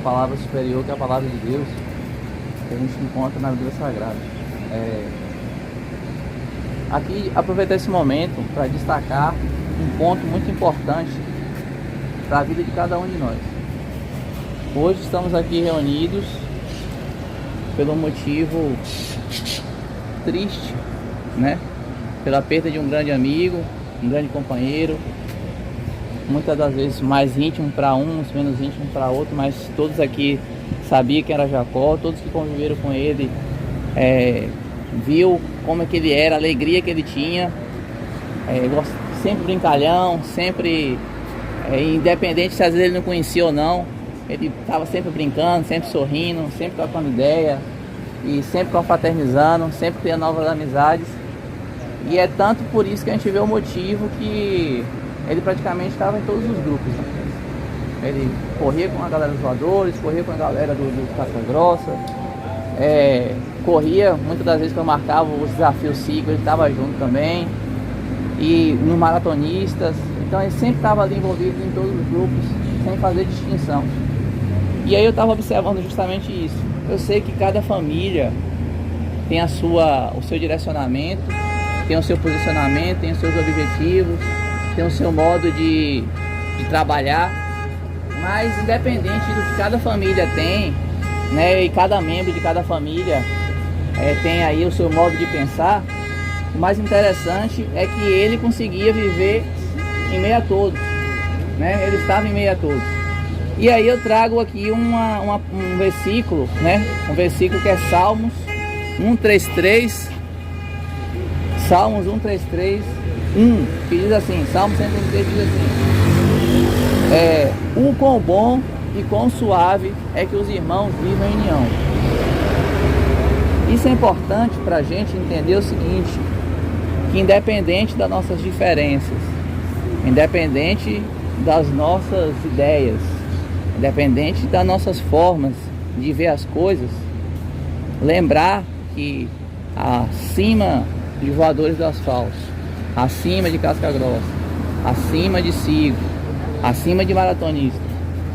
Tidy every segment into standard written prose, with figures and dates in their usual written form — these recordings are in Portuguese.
palavra superior, que é a palavra de Deus, que a gente encontra na Bíblia Sagrada. Aqui, aproveitar esse momento para destacar um ponto muito importante para a vida de cada um de nós. Hoje estamos aqui reunidos pelo motivo triste, né? Pela perda de um grande amigo, um grande companheiro, muitas das vezes mais íntimo para uns, menos íntimo para outro, mas todos aqui sabiam quem era Jacó, todos que conviveram com ele viu como é que ele era, a alegria que ele tinha, sempre brincalhão, sempre independente se às vezes ele não conhecia ou não, ele estava sempre brincando, sempre sorrindo, sempre trocando ideia e sempre confraternizando, sempre criando novas amizades. E é tanto por isso que a gente vê o motivo que ele praticamente estava em todos os grupos, né? Ele corria com a galera dos voadores, corria com a galera do Casca Grossa, corria, muitas das vezes que eu marcava os desafios ciclo, ele estava junto também, e nos maratonistas, então ele sempre estava ali envolvido em todos os grupos, sem fazer distinção. E aí eu estava observando justamente isso. Eu sei que cada família tem o seu direcionamento, tem o seu posicionamento, tem os seus objetivos, tem o seu modo de trabalhar, mas independente do que cada família tem, né, e cada membro de cada família tem aí o seu modo de pensar, o mais interessante é que ele conseguia viver em meio a todos, né? Ele estava em meio a todos. E aí eu trago aqui um versículo, né? Um versículo que é Salmos 133, Salmos 133, que diz assim, Salmos 133 diz assim: quão bom e quão suave é que os irmãos vivam em união. Isso é importante para a gente entender o seguinte, que independente das nossas diferenças, independente das nossas ideias, independente das nossas formas de ver as coisas, lembrar que acima de voadores do asfalto, acima de Casca Grossa, acima de Sigo, acima de maratonista,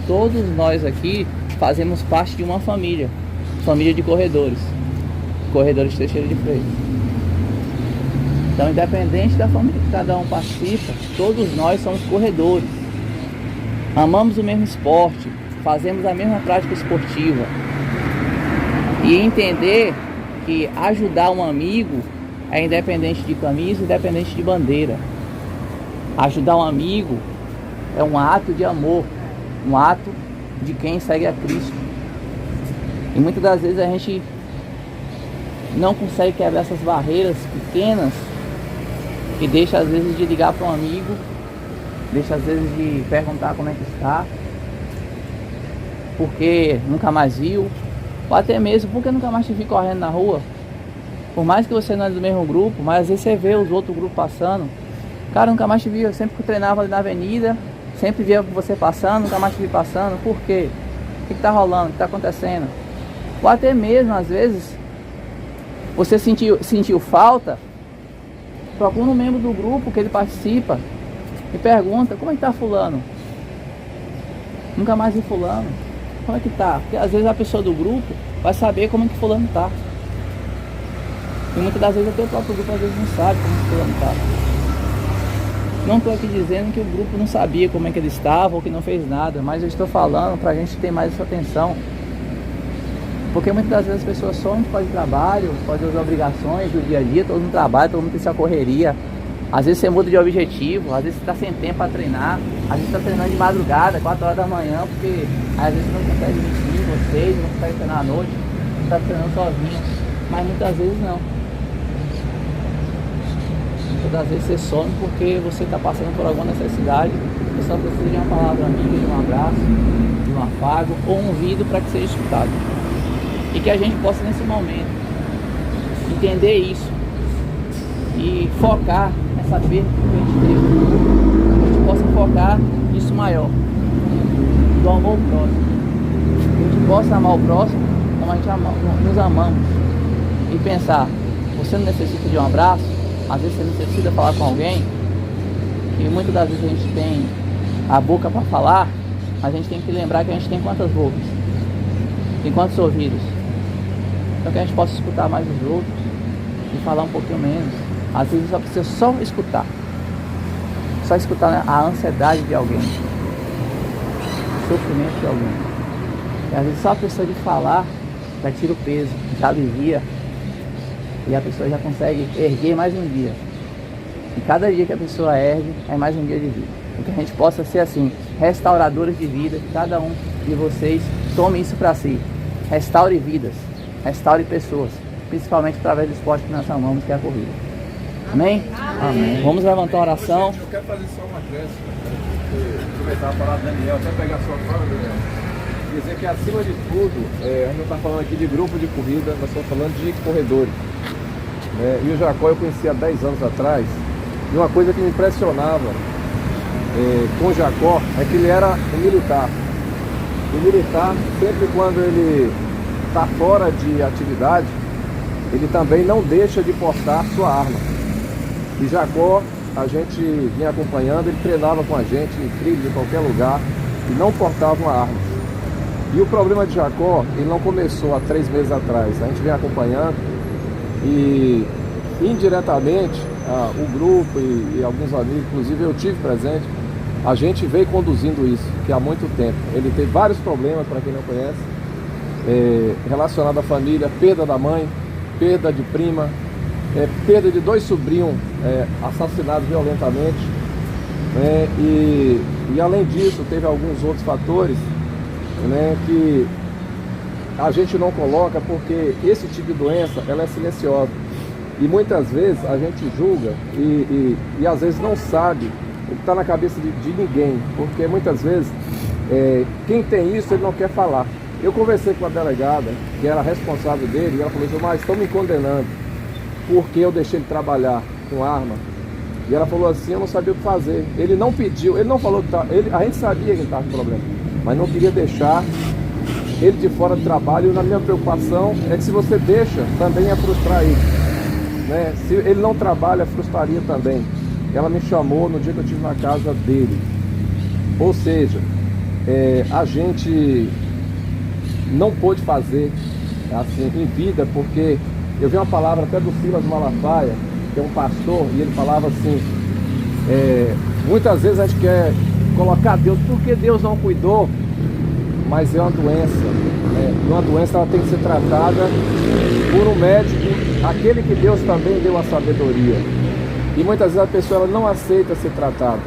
todos nós aqui fazemos parte de uma família de corredores Teixeira de Freitas. Então, independente da família que cada um participa, todos nós somos corredores, amamos o mesmo esporte, fazemos a mesma prática esportiva, e entender que ajudar um amigo é independente de camisa, independente de bandeira. Ajudar um amigo é um ato de amor, um ato de quem segue a Cristo. E muitas das vezes a gente não consegue quebrar essas barreiras pequenas que deixa às vezes de ligar para um amigo, deixa às vezes de perguntar como é que está, porque nunca mais viu, ou até mesmo porque nunca mais te vi correndo na rua. Por mais que você não é do mesmo grupo, mas às vezes você vê os outros grupos passando. Cara, nunca mais te vi, eu sempre que treinava ali na avenida, sempre via você passando, nunca mais te vi passando. Por quê? O que tá rolando? O que tá acontecendo? Ou até mesmo, às vezes, você sentiu falta, procura um membro do grupo que ele participa e pergunta: como é que tá fulano? Nunca mais vi fulano. Como é que tá? Porque às vezes a pessoa do grupo vai saber como é que fulano tá. E muitas das vezes até o próprio grupo às vezes não sabe como que fulano tá. Não estou aqui dizendo que o grupo não sabia como é que ele estava ou que não fez nada, mas eu estou falando para a gente ter mais essa atenção. Porque muitas das vezes as pessoas sonham por causa de trabalho, por causa das obrigações do dia a dia, todo mundo trabalha, todo mundo tem sua correria. Às vezes você muda de objetivo, às vezes você está sem tempo para treinar, às vezes você está treinando de madrugada, 4 horas da manhã, porque às vezes você não consegue dormir, vocês não consegue treinar à noite, você está treinando sozinho, mas muitas vezes não. Muitas das vezes você some porque você está passando por alguma necessidade, você só precisa de uma palavra amiga, de um abraço, de um afago ou um ouvido para que seja escutado. E que a gente possa nesse momento entender isso e focar nessa perda que a gente teve, que a gente possa focar nisso maior, do amor próximo, que a gente possa amar o próximo como a gente nos amamos, e pensar: você não necessita de um abraço, às vezes você necessita falar com alguém, que muitas das vezes a gente tem a boca para falar, mas a gente tem que lembrar que a gente tem quantas bocas? Tem quantos ouvidos? Então que a gente possa escutar mais os outros e falar um pouquinho menos. Às vezes só precisa só escutar. Só escutar, né, a ansiedade de alguém, o sofrimento de alguém. E às vezes só a pessoa de falar já tira o peso, já alivia. E a pessoa já consegue erguer mais um dia. E cada dia que a pessoa ergue é mais um dia de vida. E que a gente possa ser assim, restauradores de vida, que cada um de vocês tome isso para si. Restaure vidas, restaure pessoas, principalmente através do esporte que nós amamos, que é a corrida. Amém? Amém. Vamos levantar uma oração. Gente, eu quero fazer só uma acréscimo, aproveitar a palavra do Daniel, até pegar a sua fala, Daniel. Dizer que acima de tudo, a gente não está falando aqui de grupo de corrida, nós estamos falando de corredores. E o Jacó eu conheci há 10 anos atrás, e uma coisa que me impressionava com o Jacó é que ele era um militar. O militar, sempre quando ele está fora de atividade, ele também não deixa de portar sua arma. E Jacó, a gente vinha acompanhando, ele treinava com a gente em trilhos, em qualquer lugar, e não portava uma arma. E o problema de Jacó, ele não começou há 3 meses atrás, a gente vem acompanhando e indiretamente o grupo e alguns amigos, inclusive eu tive presente, a gente veio conduzindo isso, que há muito tempo. Ele teve vários problemas, para quem não conhece, relacionado à família, perda da mãe, perda de prima, perda de 2 sobrinhos assassinados violentamente, e além disso teve alguns outros fatores, que a gente não coloca, porque esse tipo de doença ela é silenciosa e muitas vezes a gente julga e às vezes não sabe o que está na cabeça de ninguém, porque muitas vezes quem tem isso ele não quer falar. Eu conversei com a delegada que era responsável dele e ela falou assim: mas estão me condenando porque eu deixei ele trabalhar com arma. E ela falou assim: eu não sabia o que fazer. Ele não pediu, ele não falou que a gente sabia que ele estava com problema, mas não queria deixar ele de fora do trabalho. E na minha preocupação é que se você deixa, também é frustrar ele, Se ele não trabalha, frustraria também. Ela me chamou no dia que eu estive na casa dele. Ou seja, a gente não pôde fazer assim em vida, porque eu vi uma palavra até do Silas Malafaia, que é um pastor, e ele falava assim, muitas vezes a gente quer colocar Deus, porque Deus não cuidou, mas é uma doença, e uma doença ela tem que ser tratada por um médico, aquele que Deus também deu a sabedoria. E muitas vezes a pessoa ela não aceita ser tratada,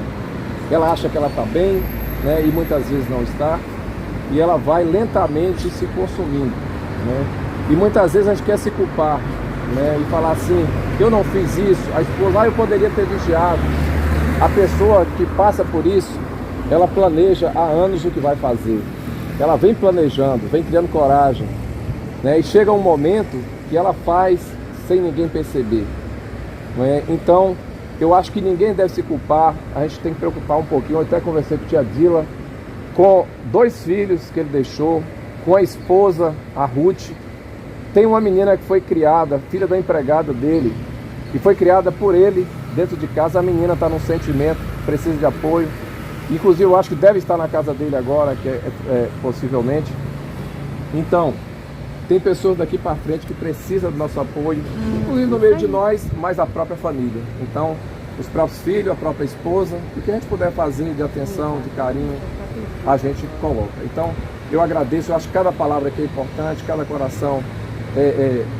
ela acha que ela está bem, e muitas vezes não está, e ela vai lentamente se consumindo, e muitas vezes a gente quer se culpar, e falar assim: eu não fiz isso, a esposa, eu poderia ter vigiado. A pessoa que passa por isso, ela planeja há anos o que vai fazer, ela vem planejando, vem criando coragem, e chega um momento que ela faz sem ninguém perceber, Então eu acho que ninguém deve se culpar, a gente tem que preocupar um pouquinho. Eu até conversei com a tia Dila, com 2 filhos que ele deixou, com a esposa, a Ruth. Tem uma menina que foi criada, filha da empregada dele, e foi criada por ele dentro de casa. A menina está num sentimento, precisa de apoio. Inclusive eu acho que deve estar na casa dele agora, que possivelmente. Então, tem pessoas daqui para frente que precisam do nosso apoio, inclusive no meio de nós, mas a própria família. Então, os próprios filhos, a própria esposa, o que a gente puder fazer de atenção, de carinho, a gente coloca. Então, eu agradeço, eu acho que cada palavra aqui é importante, cada coração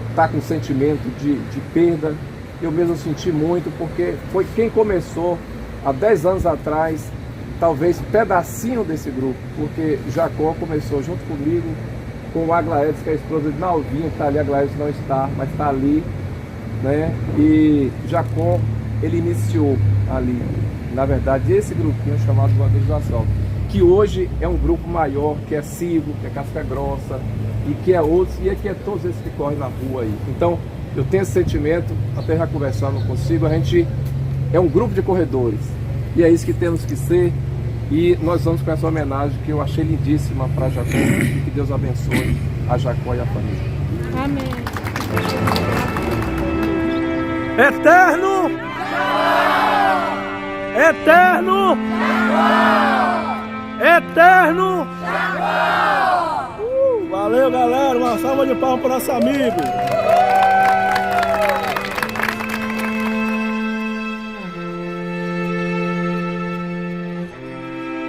está com sentimento de perda. Eu mesmo senti muito, porque foi quem começou há 10 anos atrás, talvez pedacinho desse grupo, porque Jacó começou junto comigo, com o Aglaedes, que é a esposa de Nalvinho, que está ali. Aglaedes não está, mas está ali, E Jacó, ele iniciou ali, na verdade, esse grupinho chamado Bandeira do Assalto, que hoje é um grupo maior, que é Sigo, que é Casca Grossa, e que é outros, e que é todos esses que correm na rua aí. Então, eu tenho esse sentimento, até já conversando consigo, a gente é um grupo de corredores, e é isso que temos que ser. E nós vamos com essa homenagem que eu achei lindíssima para Jacó, e que Deus abençoe a Jacó e a família. Amém. Eterno! Eterno! Eterno! Valeu! Valeu, galera. Uma salva de palmas para o nosso amigo.